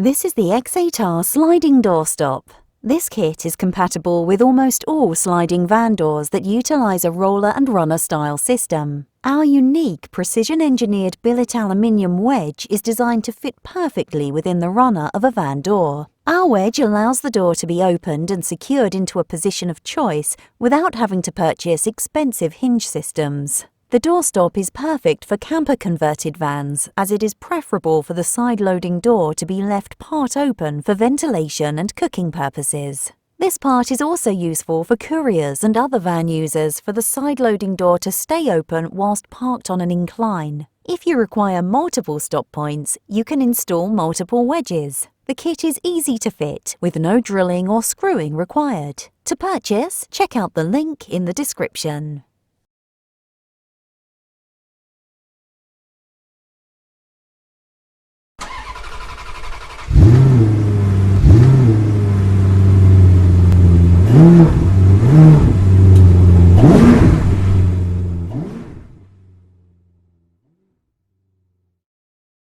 This is the X8R sliding door stop. This kit is compatible with almost all sliding van doors that utilize a roller and runner style system. Our unique precision-engineered billet aluminium wedge is designed to fit perfectly within the runner of a van door. Our wedge allows the door to be opened and secured into a position of choice without having to purchase expensive hinge systems. The doorstop is perfect for camper-converted vans, as it is preferable for the side-loading door to be left part open for ventilation and cooking purposes. This part is also useful for couriers and other van users for the side-loading door to stay open whilst parked on an incline. If you require multiple stop points, you can install multiple wedges. The kit is easy to fit, with no drilling or screwing required. To purchase, check out the link in the description.